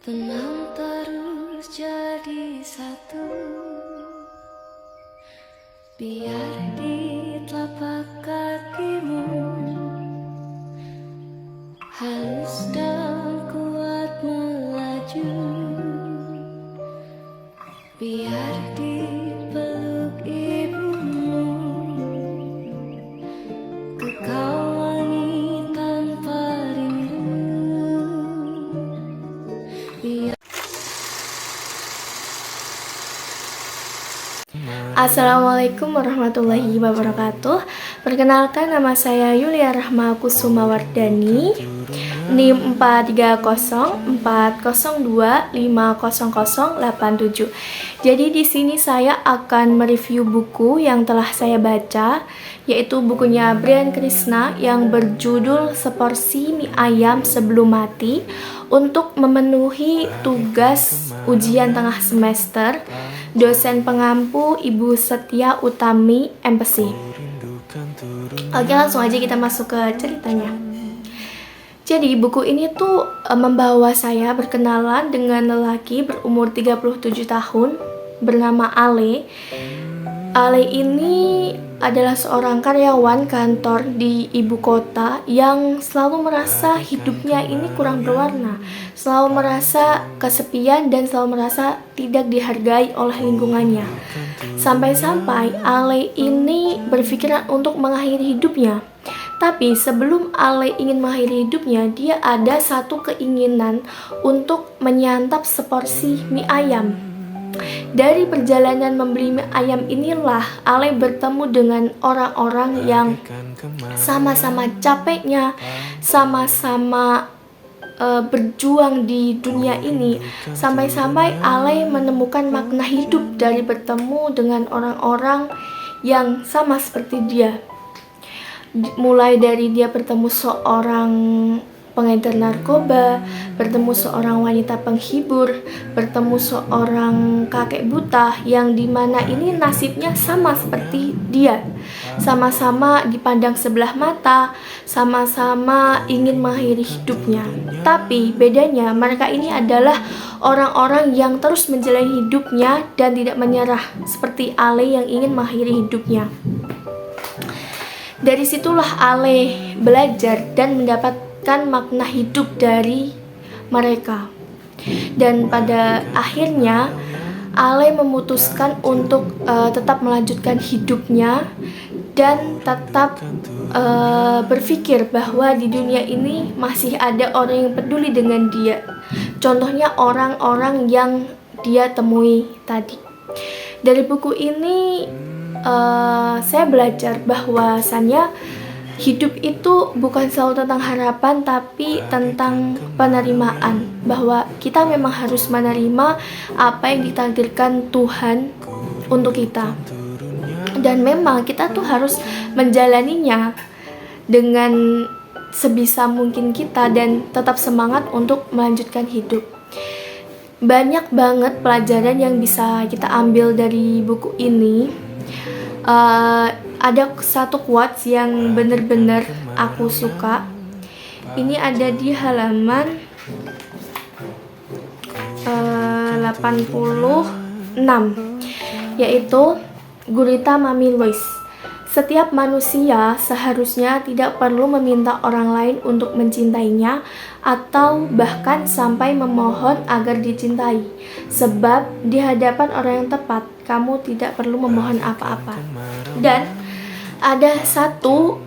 Tenang terus jadi satu, biar di telapak kakimu halus dan kuat melaju, biar dipeluk ibumu kekau wangi tanpa rindu, biar. Assalamualaikum warahmatullahi wabarakatuh. Perkenalkan, nama saya Yulia Rahma Kusuma Wardani, NIM 43040250087. Jadi di sini saya akan mereview buku yang telah saya baca, yaitu bukunya Brian Krishna yang berjudul Seporsi Mie Ayam Sebelum Mati untuk memenuhi tugas ujian tengah semester. Dosen pengampu Ibu Setia Utami, MPC. Oke, langsung aja kita masuk ke ceritanya. Jadi buku ini tuh membawa saya berkenalan dengan lelaki berumur 37 tahun bernama Ale. Ale ini adalah seorang karyawan kantor di ibu kota yang selalu merasa hidupnya ini kurang berwarna, selalu merasa kesepian dan selalu merasa tidak dihargai oleh lingkungannya. Sampai-sampai Ale ini berpikiran untuk mengakhiri hidupnya. Tapi sebelum Ale ingin mengakhiri hidupnya, dia ada satu keinginan untuk menyantap seporsi mie ayam. Dari perjalanan membeli mie ayam inilah Ale bertemu dengan orang-orang yang sama-sama capeknya, sama-sama berjuang di dunia ini. Sampai-sampai Ale menemukan makna hidup dari bertemu dengan orang-orang yang sama seperti dia. Mulai dari dia bertemu seorang pengedar narkoba, bertemu seorang wanita penghibur, bertemu seorang kakek buta yang dimana ini nasibnya sama seperti dia, sama-sama dipandang sebelah mata, sama-sama ingin mengakhiri hidupnya. Tapi bedanya mereka ini adalah orang-orang yang terus menjalani hidupnya dan tidak menyerah seperti Ale yang ingin mengakhiri hidupnya. Dari situlah Ale belajar dan mendapatkan makna hidup dari mereka. Dan pada akhirnya Ale memutuskan untuk tetap melanjutkan hidupnya dan tetap berpikir bahwa di dunia ini masih ada orang yang peduli dengan dia. Contohnya orang-orang yang dia temui tadi. Dari buku ini saya belajar bahwasannya hidup itu bukan selalu tentang harapan, tapi tentang penerimaan. Bahwa kita memang harus menerima apa yang ditakdirkan Tuhan untuk kita. Dan memang kita tuh harus menjalaninya dengan sebisa mungkin kita dan tetap semangat untuk melanjutkan hidup. Banyak banget pelajaran yang bisa kita ambil dari buku ini. Ada satu quotes yang benar-benar aku suka. Ini ada di halaman 86, yaitu Gurita Mami Lois. Setiap manusia seharusnya tidak perlu meminta orang lain untuk mencintainya atau bahkan sampai memohon agar dicintai. Sebab di hadapan orang yang tepat, kamu tidak perlu memohon apa-apa. Dan ada satu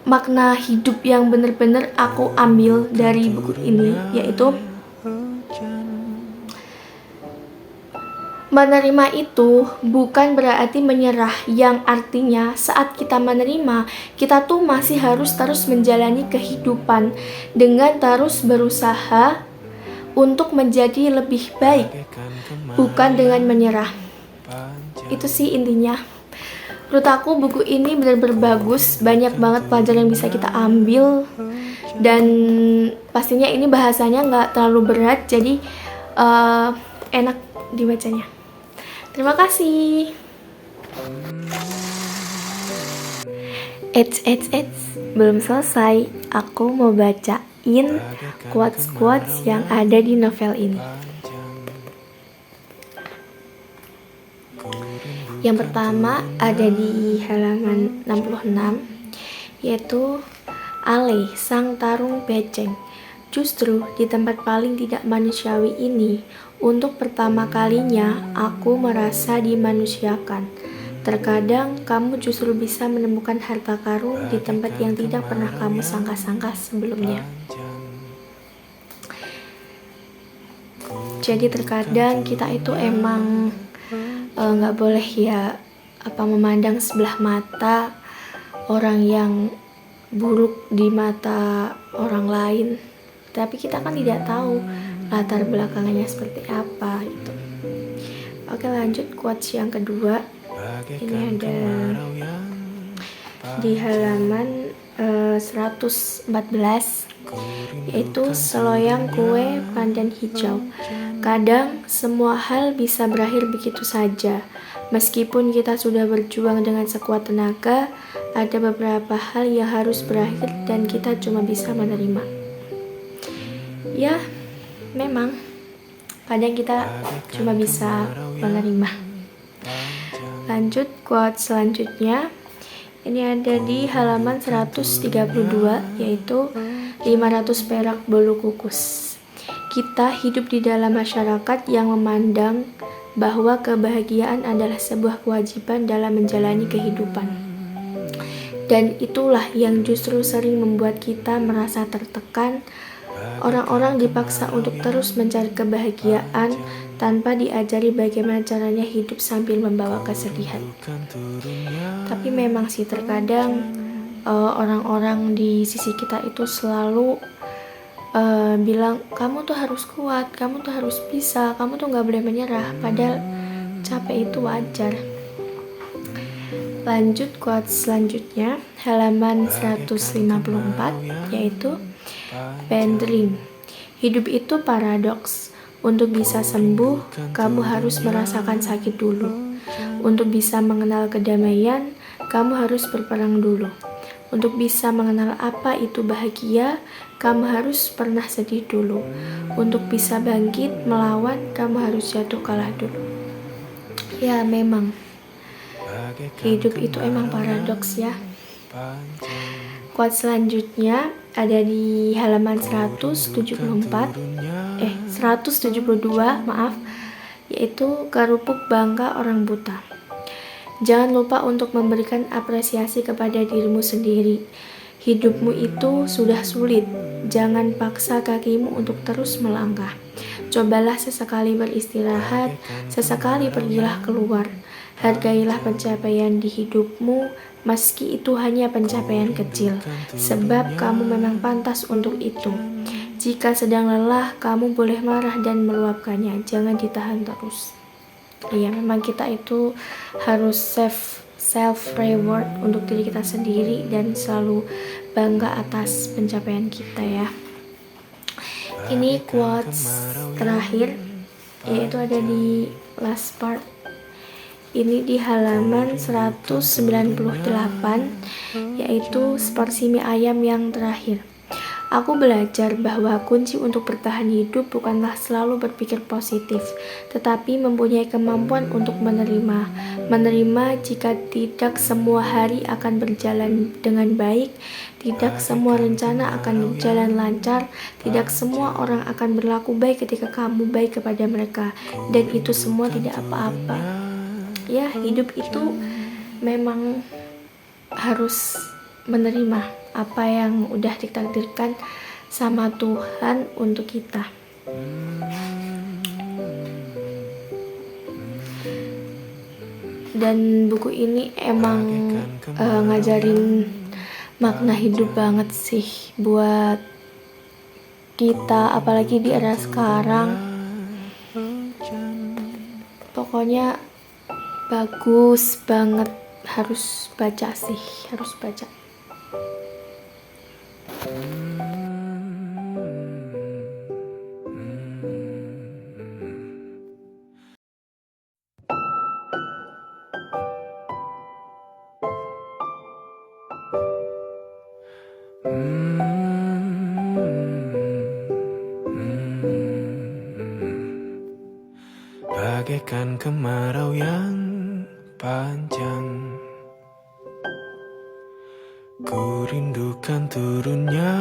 makna hidup yang benar-benar aku ambil dari buku ini, yaitu menerima itu bukan berarti menyerah, yang artinya saat kita menerima, kita tuh masih harus terus menjalani kehidupan dengan terus berusaha untuk menjadi lebih baik, bukan dengan menyerah. Itu sih intinya. Menurut aku buku ini benar-benar bagus, banyak banget pelajaran yang bisa kita ambil, dan pastinya ini bahasanya nggak terlalu berat, jadi enak dibacanya. Terima kasih. Belum selesai, aku mau baca. bacain quotes-quotes yang ada di novel ini. Yang pertama ada di halaman 66, yaitu Ale, sang tarung beceng. Justru di tempat paling tidak manusiawi ini, untuk pertama kalinya aku merasa dimanusiakan. Terkadang kamu justru bisa menemukan harta karun di tempat yang tidak pernah kamu sangka-sangka sebelumnya. Jadi terkadang kita itu emang nggak boleh ya memandang sebelah mata orang yang buruk di mata orang lain. Tapi kita kan tidak tahu latar belakangnya seperti apa gitu. Oke, lanjut quotes yang kedua. Ini ada di halaman 114, yaitu seloyang kue pandan hijau. Kadang semua hal bisa berakhir begitu saja. Meskipun kita sudah berjuang dengan sekuat tenaga, ada beberapa hal yang harus berakhir dan kita cuma bisa menerima. Ya, memang kadang kita cuma bisa menerima. Lanjut quote selanjutnya. Ini ada di halaman 132, yaitu 500 perak bolu kukus. Kita hidup di dalam masyarakat yang memandang bahwa kebahagiaan adalah sebuah kewajiban dalam menjalani kehidupan. Dan itulah yang justru sering membuat kita merasa tertekan. Orang-orang dipaksa untuk terus mencari kebahagiaan tanpa diajari bagaimana caranya hidup sambil membawa kesedihan. Tapi memang sih terkadang orang-orang di sisi kita itu selalu bilang, kamu tuh harus kuat, kamu tuh harus bisa, kamu tuh gak boleh menyerah. Padahal capek itu wajar. Lanjut quote selanjutnya, halaman 154, yaitu Pendring. Hidup itu paradoks. Untuk bisa sembuh, kamu harus merasakan sakit dulu. Untuk bisa mengenal kedamaian, kamu harus berperang dulu. Untuk bisa mengenal apa itu bahagia, kamu harus pernah sedih dulu. Untuk bisa bangkit melawan, kamu harus jatuh kalah dulu. Ya, memang hidup itu emang paradoks ya. Quote selanjutnya ada di halaman 172, yaitu kerupuk bangka orang buta. Jangan lupa untuk memberikan apresiasi kepada dirimu sendiri. Hidupmu itu sudah sulit. Jangan paksa kakimu untuk terus melangkah. Cobalah sesekali beristirahat, sesekali pergilah keluar. Hargailah pencapaian di hidupmu, meski itu hanya pencapaian kecil, sebab kamu memang pantas untuk itu. Jika sedang lelah, kamu boleh marah dan meluapkannya, jangan ditahan terus. Ya, memang kita itu harus self reward untuk diri kita sendiri dan selalu bangga atas pencapaian kita ya. Ini quotes terakhir, yaitu ada di last part. Ini di halaman 198, yaitu seporsi mie ayam yang terakhir. Aku belajar bahwa kunci untuk bertahan hidup bukanlah selalu berpikir positif, tetapi mempunyai kemampuan untuk menerima. Menerima jika tidak semua hari akan berjalan dengan baik, tidak semua rencana akan berjalan lancar, tidak semua orang akan berlaku baik ketika kamu baik kepada mereka, dan itu semua tidak apa-apa. Ya, hidup itu memang harus menerima apa yang udah ditakdirkan sama Tuhan untuk kita. Dan buku ini emang ngajarin makna hidup banget sih buat kita, apalagi di era sekarang. Pokoknya bagus banget, harus baca sih, harus baca. bagaikan kemarau yang panjang. Ku rindukan turunnya